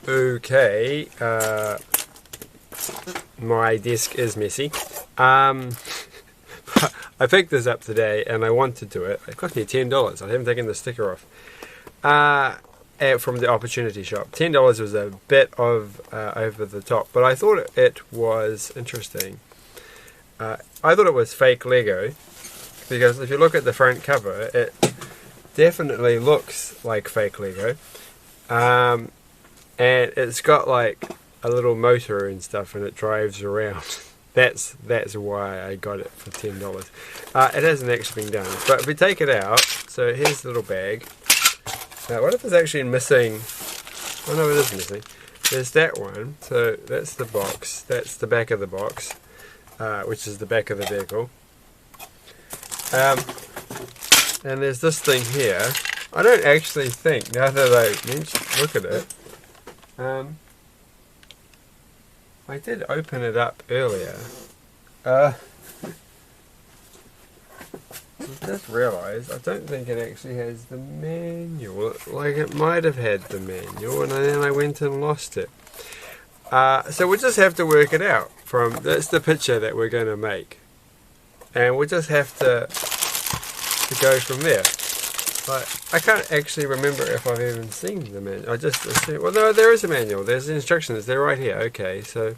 Okay, my desk is messy. I picked this up today and I want to do it. It cost me $10. I haven't taken the sticker off. From the Opportunity Shop. $10 was a bit of over the top, but I thought it was interesting. I thought it was fake Lego, because if you look at the front cover, it definitely looks like fake Lego. And it's got like a little motor and stuff, and it drives around. That's why I got it for $10. It hasn't actually been done, but if we take it out, so here's the little bag. Now, what if it's actually missing? Oh no, it is missing. There's that one. So that's the box. That's the back of the box, which is the back of the vehicle. And there's this thing here. I don't actually think, now that I look at it, I did open it up earlier. I just realised I don't think it actually has the manual. Like, it might have had the manual, and then I went and lost it. So we'll just have to work it out. That's the picture that we're going to make, and we'll just have to go from there. But I can't actually remember if I've even seen the manual. I just assume, well, no, there is a manual. There's the instructions. They're right here. Okay, so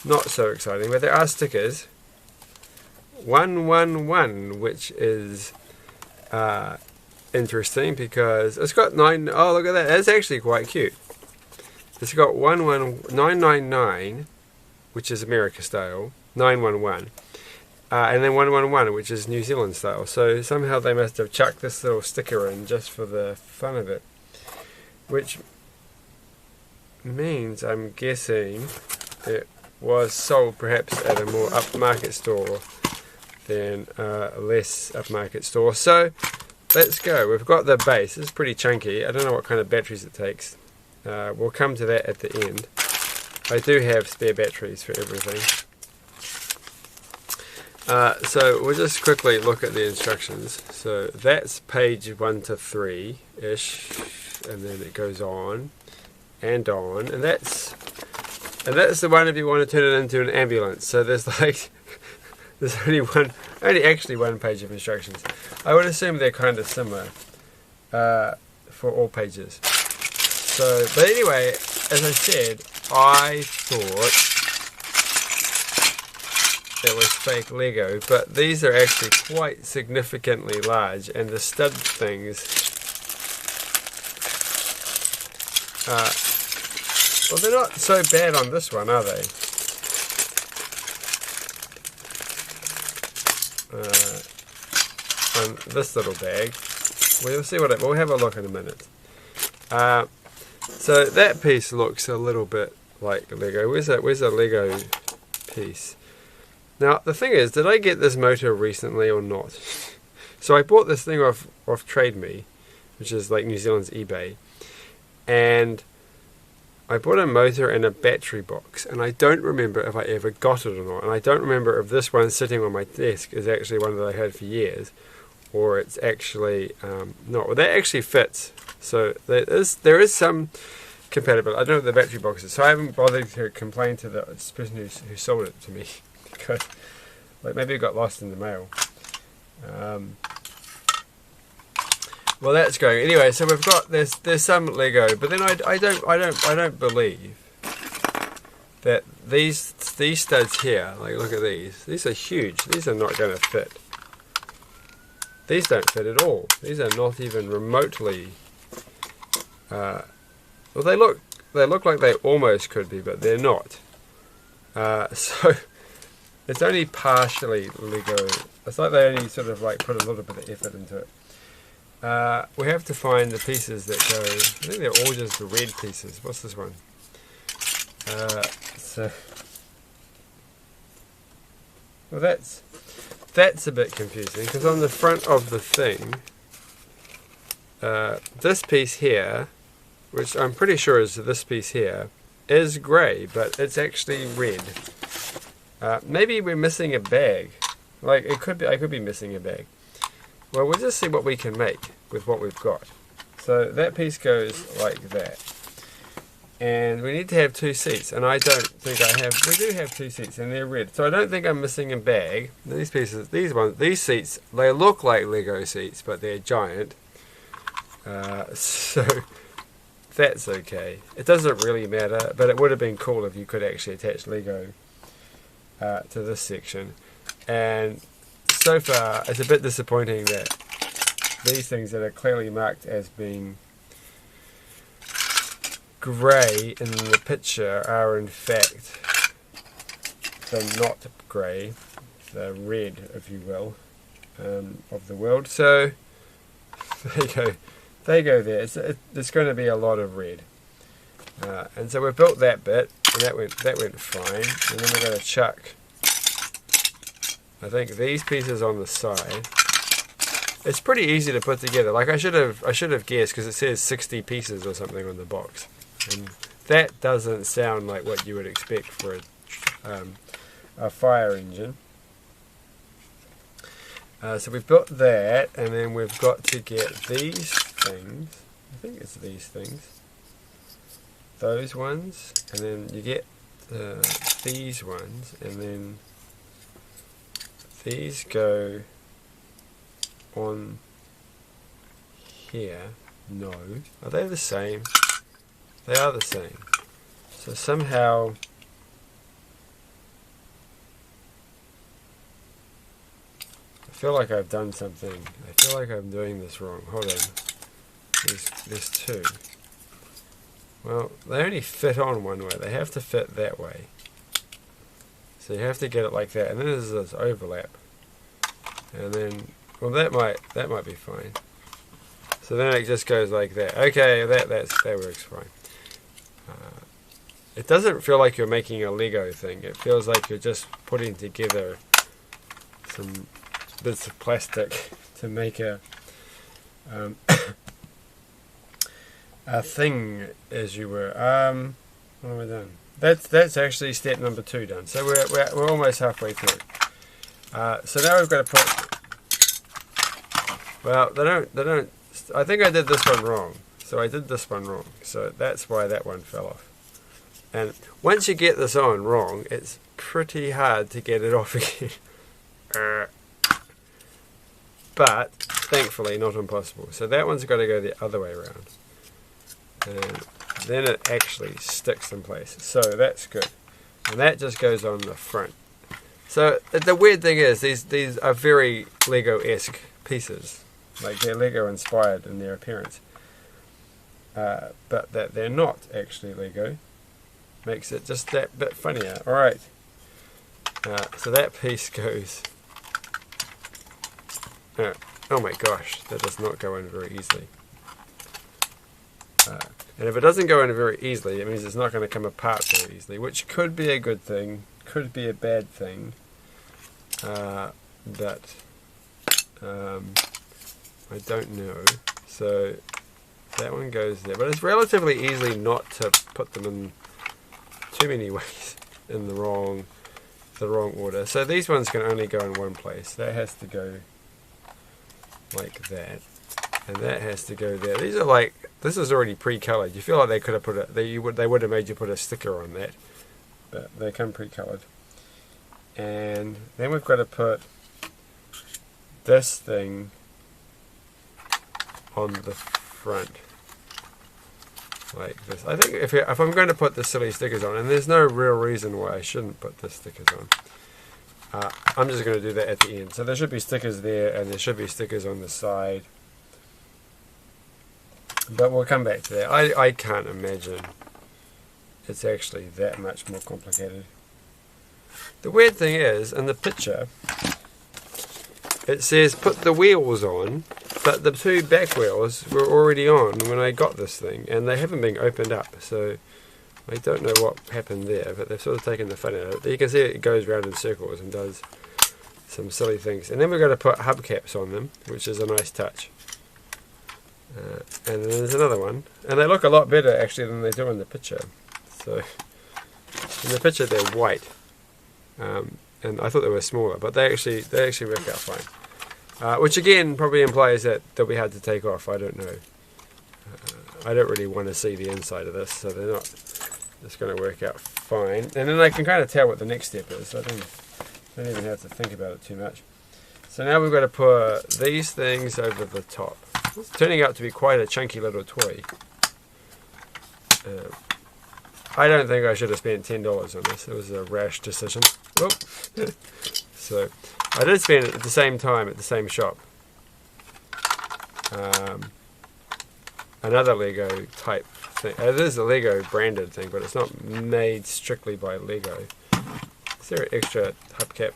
not so exciting, but there are stickers. 111, which is interesting because it's got 9. Oh, look at that! That's actually quite cute. It's got 999, which is America style, 911, and then 111, which is New Zealand style. So somehow they must have chucked this little sticker in just for the fun of it, which means, I'm guessing, it was sold perhaps at a more upmarket store than a less upmarket store. So let's go. We've got the base. It's pretty chunky. I don't know what kind of batteries it takes. We'll come to that at the end. I do have spare batteries for everything. So we'll just quickly look at the instructions. So that's page 1 to 3-ish, and then it goes on and on, and that's the one if you want to turn it into an ambulance. So there's like there's only actually one page of instructions. I would assume they're kind of similar for all pages. So, but anyway, as I said, I thought it was fake Lego, but these are actually quite significantly large, and the stud things, well, they're not so bad on this one, are they? On this little bag, we'll see we'll have a look in a minute. So that piece looks a little bit like Lego. Where's a Lego piece? Now the thing is, did I get this motor recently or not? So I bought this thing off Trade Me, which is like New Zealand's eBay, and I bought a motor and a battery box, and I don't remember if I ever got it or not, and I don't remember if this one sitting on my desk is actually one that I had for years, or it's actually not. Well, that actually fits, so there is some compatibility. I don't know what the battery box is, so I haven't bothered to complain to the person who sold it to me, because like maybe it got lost in the mail. Well, that's going anyway. So we've got there's some Lego, but then I don't believe that these studs here. Like, look at these. These are huge. These are not going to fit. These don't fit at all. These are not even remotely. Well, they look like they almost could be, but they're not. So it's only partially Lego. It's like they only sort of like put a little bit of effort into it. We have to find the pieces that go. I think they're all just the red pieces. What's this one? Well, that's a bit confusing, because on the front of the thing, this piece here, which I'm pretty sure is this piece here, is grey, but it's actually red. Maybe we're missing a bag. Like, it could be. I could be missing a bag. Well, we'll just see what we can make with what we've got. So that piece goes like that. And we need to have 2 seats, and I don't think I have. We do have 2 seats, and they're red. So I don't think I'm missing a bag. These pieces, these seats, they look like Lego seats, but they're giant. So that's okay. It doesn't really matter, but it would have been cool if you could actually attach Lego to this section. And so far, it's a bit disappointing that these things that are clearly marked as being grey in the picture are in fact the not grey, the red, if you will, of the world. So there you go. They go there. There's going to be a lot of red, and so we've built that bit, and that went fine. And then we're going to chuck, I think, these pieces on the side. It's pretty easy to put together. Like I should have guessed, because it says 60 pieces or something on the box, and that doesn't sound like what you would expect for a fire engine. So we've got that, and then we've got to get these things. I think it's these things. Those ones, and then you get these ones, and then these go on here. No. Are they the same? They are the same. So somehow I feel like I've done something. I feel like I'm doing this wrong. Hold on. There's 2. Well, they only fit on one way. They have to fit that way. So you have to get it like that. And then there's this overlap. And then, well, that might be fine. So then it just goes like that. Okay, that works fine. It doesn't feel like you're making a Lego thing. It feels like you're just putting together some bits of plastic to make a thing, as you were. What have I done? That's actually step number 2 done. So we're almost halfway through. So now we've got to put. Well, they don't. I think I did this one wrong. So I did this one wrong. So that's why that one fell off. And once you get this on wrong, it's pretty hard to get it off again. But thankfully not impossible. So that one's got to go the other way around. And then it actually sticks in place. So that's good. And that just goes on the front. So the weird thing is these are very Lego-esque pieces. Like they're Lego inspired in their appearance. But that they're not actually Lego makes it just that bit funnier. Alright. So that piece goes. Oh my gosh, that does not go in very easily. And if it doesn't go in very easily, it means it's not going to come apart very easily, which could be a good thing, could be a bad thing. But I don't know. So that one goes there, but it's relatively easy not to put them in too many ways in the wrong order. So these ones can only go in one place. That has to go like that, and that has to go there. These are like, this is already pre-colored. You feel like they could have put a, they would have made you put a sticker on that, but they come pre-colored. And then we've got to put this thing on the front like this. I think if I'm going to put the silly stickers on, and there's no real reason why I shouldn't put the stickers on, I'm just going to do that at the end. So there should be stickers there, and there should be stickers on the side, but we'll come back to that. I can't imagine it's actually that much more complicated. The weird thing is, in the picture, it says put the wheels on, but the 2 back wheels were already on when I got this thing, and they haven't been opened up, so I don't know what happened there, but they've sort of taken the fun out of it. You can see it goes round in circles and does some silly things. And then we're going to put hubcaps on them, which is a nice touch. And then there's another one, and they look a lot better actually than they do in the picture. So in the picture they're white, and I thought they were smaller, but they actually work out fine. Which again probably implies that they'll be hard to take off. I don't know. I don't really want to see the inside of this, so they're not just going to work out fine. And then I can kind of tell what the next step is, so I don't even have to think about it too much. So now we've got to put these things over the top. It's turning out to be quite a chunky little toy. I don't think I should have spent $10 on this. It was a rash decision. Whoop. So I did spend it at the same time at the same shop. Another Lego type thing. It is a Lego branded thing, but it's not made strictly by Lego. Is there an extra hubcap?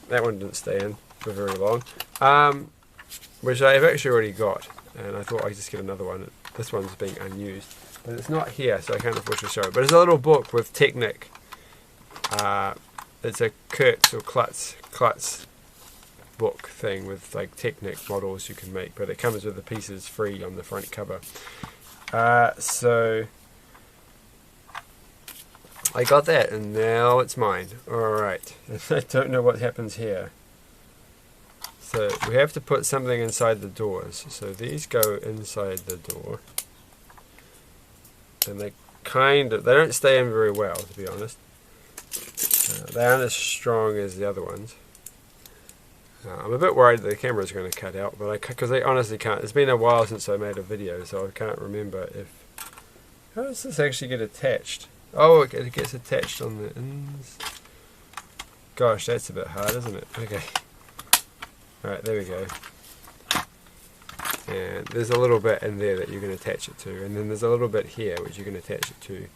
That one didn't stay in for very long. Which I've actually already got, and I thought I'd just get another one. This one's being unused, but it's not here, so I can't unfortunately show it. But it's a little book with Technic. It's a Kurtz or Klutz book thing with like Technic models you can make, but it comes with the pieces free on the front cover. So I got that, and now it's mine. Alright, I don't know what happens here. So we have to put something inside the doors. So these go inside the door, and they don't stay in very well, to be honest. They aren't as strong as the other ones. I'm a bit worried that the camera's going to cut out, but because I honestly can't. It's been a while since I made a video, so I can't remember if. How does this actually get attached? Oh, it gets attached on the ends. Gosh, that's a bit hard, isn't it? Okay. Alright, there we go. And there's a little bit in there that you can attach it to, and then there's a little bit here which you can attach it to.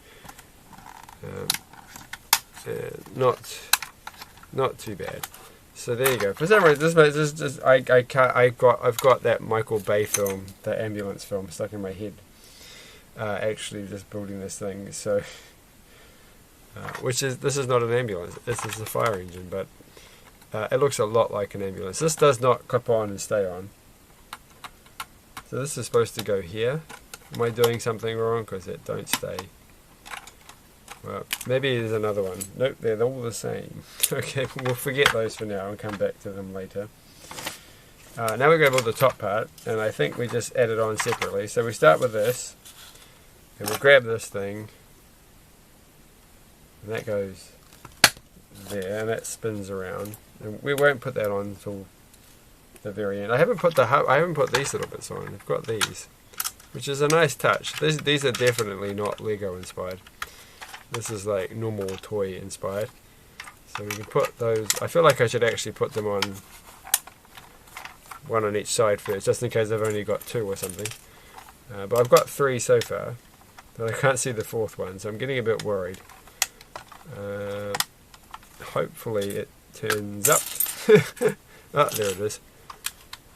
Not too bad. So there you go. For some reason, I've got that Michael Bay film, that ambulance film, stuck in my head. Actually, just building this thing. So, this is not an ambulance. This is a fire engine, but it looks a lot like an ambulance. This does not clip on and stay on. So this is supposed to go here. Am I doing something wrong? Because it don't stay. Well, maybe there's another one. Nope, they're all the same. Okay, we'll forget those for now and come back to them later. Now we're going to build the top part, and I think we just add it on separately. So we start with this, and we'll grab this thing, and that goes there, and that spins around. And we won't put that on until the very end. I haven't put these little bits on. I've got these, which is a nice touch. These are definitely not Lego inspired. This is like normal toy inspired. So we can put those. I feel like I should actually put them on one on each side first, just in case I've only got two or something. But I've got three so far, but I can't see the fourth one, so I'm getting a bit worried. Hopefully it turns up. Oh, there it is.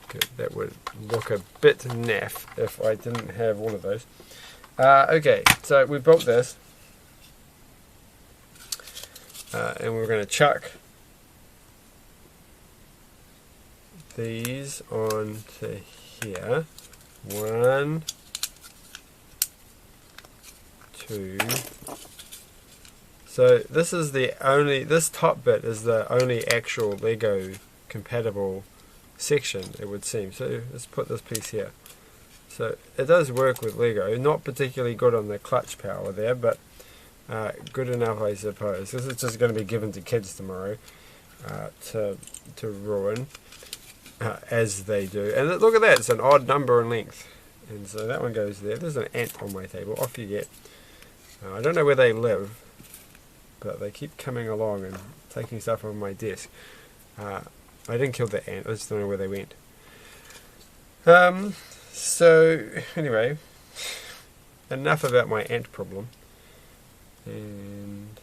Good. That would look a bit naff if I didn't have all of those. Okay, so we built this. And we're going to chuck these onto here. 1, 2. So this top bit is the only actual Lego compatible section, it would seem. So let's put this piece here. So it does work with Lego. Not particularly good on the clutch power there, but good enough, I suppose. This is just going to be given to kids tomorrow to ruin, as they do. And look at that, it's an odd number in length. And so that one goes there. There's an ant on my table. Off you get. I don't know where they live, but they keep coming along and taking stuff on my desk. I didn't kill the ant. I just don't know where they went. So, anyway, enough about my ant problem. And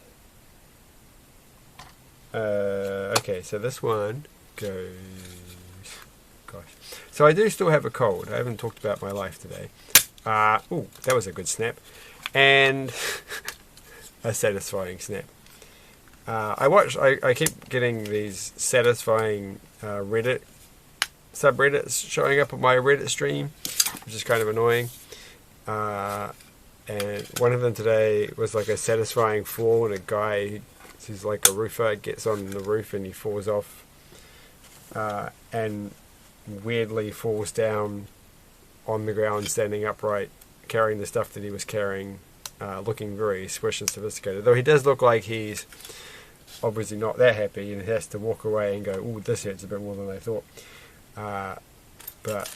okay, so this one goes. Gosh, so I do still have a cold. I haven't talked about my life today. Oh, that was a good snap, and a satisfying snap. I keep getting these satisfying Reddit subreddits showing up on my Reddit stream, which is kind of annoying. And one of them today was like a satisfying fall, and a guy who's like a roofer gets on the roof and he falls off and weirdly falls down on the ground standing upright, carrying the stuff that he was carrying, looking very swish and sophisticated. Though he does look like he's obviously not that happy and has to walk away and go, "Ooh, this hurts a bit more than I thought." But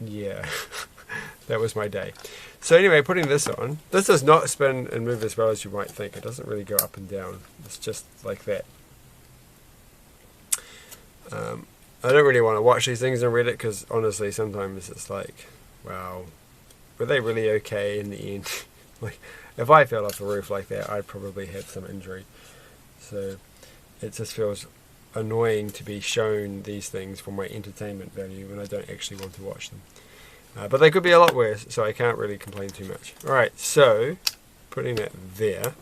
yeah, that was my day. So anyway, putting this on, this does not spin and move as well as you might think. It doesn't really go up and down. It's just like that. I don't really want to watch these things on Reddit because honestly, sometimes it's like, wow, were they really okay in the end? Like, if I fell off the roof like that, I'd probably have some injury. So it just feels annoying to be shown these things for my entertainment value when I don't actually want to watch them. But they could be a lot worse, so I can't really complain too much. Alright, so putting that there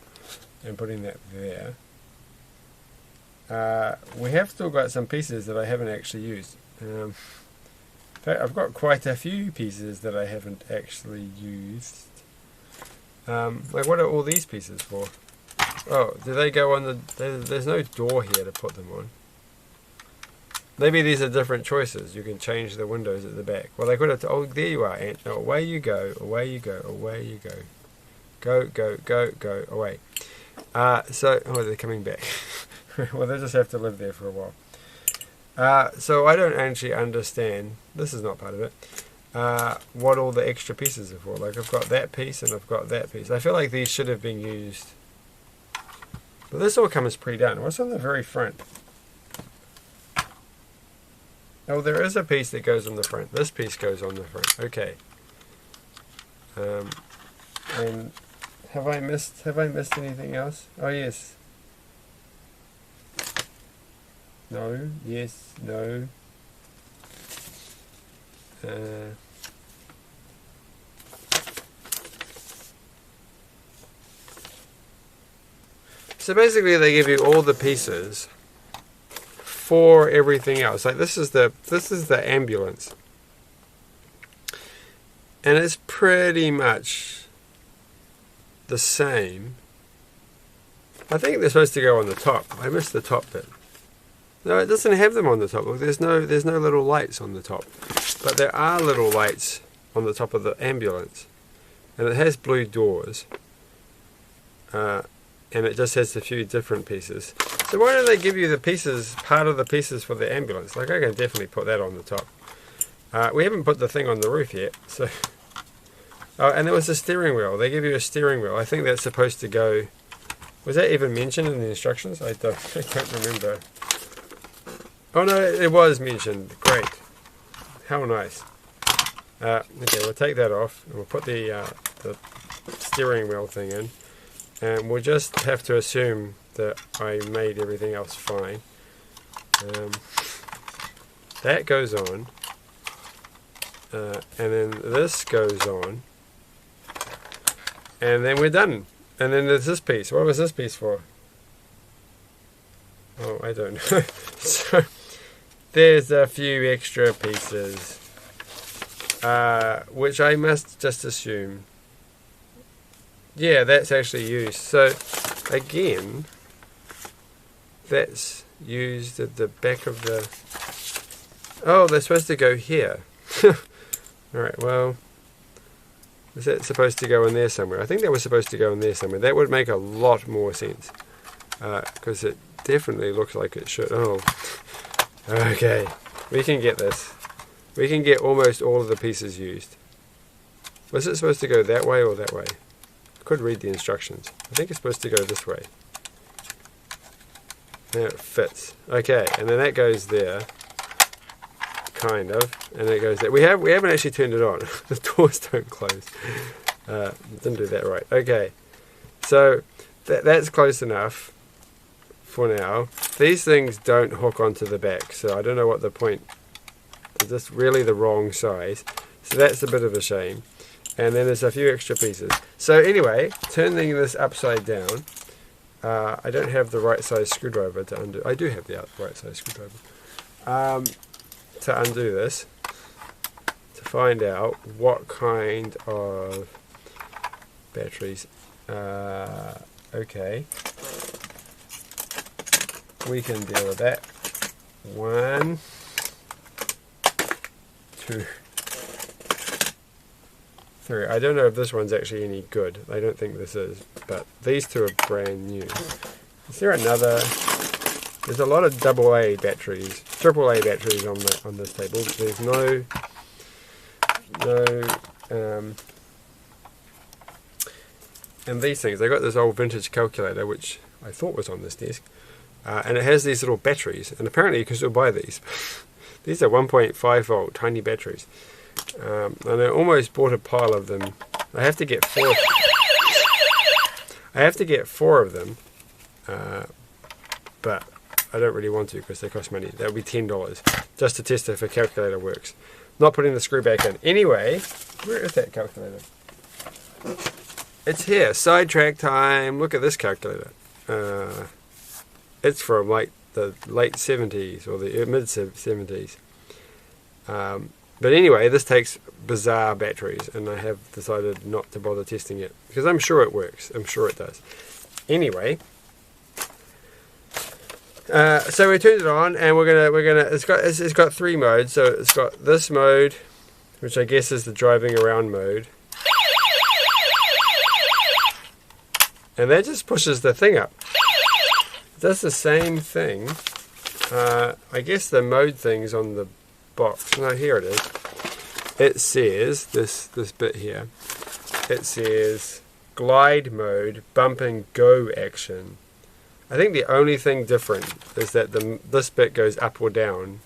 and putting that there. We have still got some pieces that I haven't actually used. In fact, I've got quite a few pieces that I haven't actually used. Like, what are all these pieces for? Oh, do they go on the... There's no door here to put them on. Maybe these are different choices. You can change the windows at the back. Well, they could have... Oh, there you are, Ant. No, away you go. Away you go. Away you go. Go, go, go, go. Away. So... Oh, they're coming back. Well, they just have to live there for a while. So I don't actually understand... This is not part of it. What all the extra pieces are for. Like, I've got that piece and I've got that piece. I feel like these should have been used... But this all comes pre-done. What's on the very front? Oh, there is a piece that goes on the front. This piece goes on the front. Okay. And have I missed anything else? Oh yes. No. Yes. No. So basically, they give you all the pieces for everything else. Like this is the ambulance, and it's pretty much the same. I think they're supposed to go on the top. I missed the top bit. No, it doesn't have them on the top. Look, there's no little lights on the top, but there are little lights on the top of the ambulance, and it has blue doors. And it just has a few different pieces. So why don't they give you the pieces, part of the pieces for the ambulance? Like, I can definitely put that on the top. We haven't put the thing on the roof yet, so... Oh, and there was a steering wheel. They give you a steering wheel. I think that's supposed to go... Was that even mentioned in the instructions? I can't remember. Oh no, it was mentioned. Great. How nice. Okay, we'll take that off, and we'll put the steering wheel thing in. And we'll just have to assume that I made everything else fine. That goes on. And then this goes on. And then we're done. And then there's this piece. What was this piece for? Oh, I don't know. So, there's a few extra pieces. Which I must just assume... Yeah, that's actually used. So, again, that's used at the back of the... Oh, they're supposed to go here. Alright, well, is that supposed to go in there somewhere? I think that was supposed to go in there somewhere. That would make a lot more sense. Because it definitely looks like it should. Oh, okay. We can get this. We can get almost all of the pieces used. Was it supposed to go that way or that way? Could read the instructions. I think it's supposed to go this way. Now it fits. Okay, and then that goes there. Kind of. And it goes there. We haven't actually turned it on. The doors don't close. Didn't do that right. Okay. So that's close enough for now. These things don't hook onto the back, so I don't know what the point. They're just really the wrong size. So that's a bit of a shame. And then there's a few extra pieces. So anyway, turning this upside down, I don't have the right size screwdriver to undo. I do have the right size screwdriver. To undo this, to find out what kind of batteries. Okay. We can deal with that. 1, 2, 3. I don't know if this one's actually any good. I don't think this is, but these two are brand new. Is there another? There's a lot of AA batteries, AAA batteries on this table. There's no and these things. I got this old vintage calculator which I thought was on this desk, and it has these little batteries, and apparently you can still buy these. These are 1.5 volt tiny batteries, and I almost bought a pile of them. I have to get 4. I have to get 4 of them, but I don't really want to because they cost money. That would be $10 just to test if a calculator works. Not putting the screw back in. Anyway, where is that calculator? It's here. Sidetrack time. Look at this calculator. It's from like the late 70s or the mid 70s. But anyway, this takes bizarre batteries, and I have decided not to bother testing it because I'm sure it works. I'm sure it does. Anyway, so we turned it on, and it's got 3 modes. So it's got this mode, which I guess is the driving around mode, and that just pushes the thing up. It does the same thing. I guess the mode thing's on the box. No, here it is. It says this bit here. It says glide mode, bump and go action. I think the only thing different is that this bit goes up or down,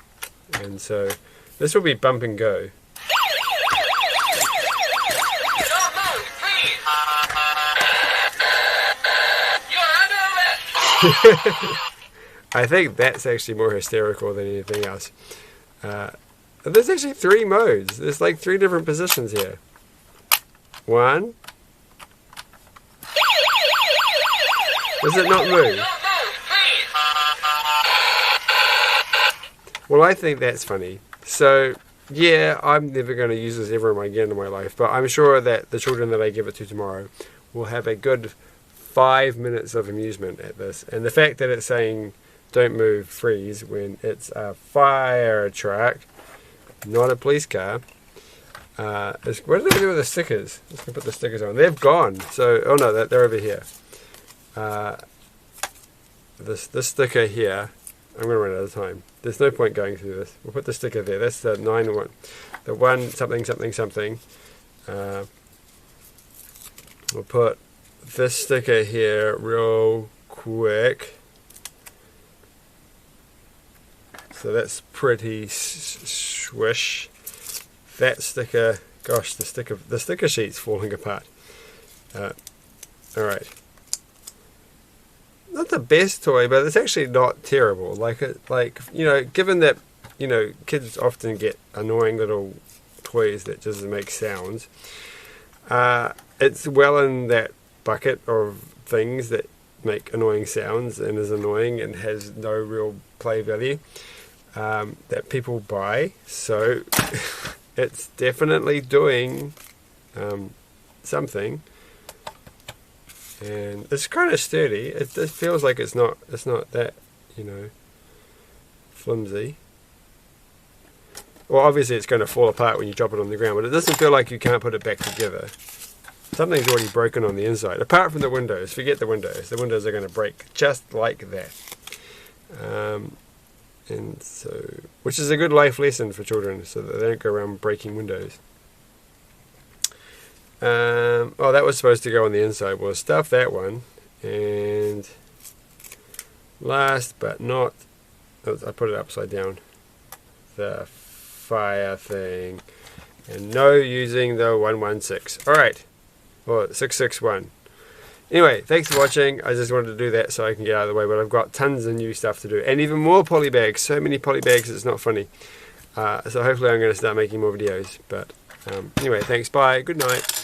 and so this will be bump and go. Don't move, please. You're under arrest. I think that's actually more hysterical than anything else. There's actually 3 modes. There's like 3 different positions here. 1. Does it not move? Well, I think that's funny. So, yeah, I'm never going to use this ever again in my life, but I'm sure that the children that I give it to tomorrow will have a good 5 minutes of amusement at this. And the fact that it's saying don't move, freeze, when it's a fire truck, not a police car. What did they do with the stickers? Let's put the stickers on. They've gone. So, oh no, they're over here. This sticker here, I'm going to run out of time. There's no point going through this. We'll put the sticker there. That's the 9-1. The 1 something something something. We'll put this sticker here real quick. So that's pretty swish. That sticker, gosh, the sticker sheet's falling apart. Alright. Not the best toy, but it's actually not terrible. Given that, kids often get annoying little toys that just make sounds, it's well in that bucket of things that make annoying sounds and is annoying and has no real play value that people buy. So it's definitely doing something. And it's kind of sturdy. It feels like it's not that, flimsy. Well, obviously it's going to fall apart when you drop it on the ground, but it doesn't feel like you can't put it back together. Something's already broken on the inside. Apart from the windows. Forget the windows. The windows are going to break just like that. And so, which is a good life lesson for children, so that they don't go around breaking windows. That was supposed to go on the inside. We'll stuff that one. And last but not, I put it upside down, the fire thing. And no using the 116. Alright. Or 661. Anyway, thanks for watching. I just wanted to do that so I can get out of the way, but I've got tons of new stuff to do. And even more poly bags. So many poly bags, it's not funny. So hopefully I'm going to start making more videos. But anyway, thanks. Bye. Good night.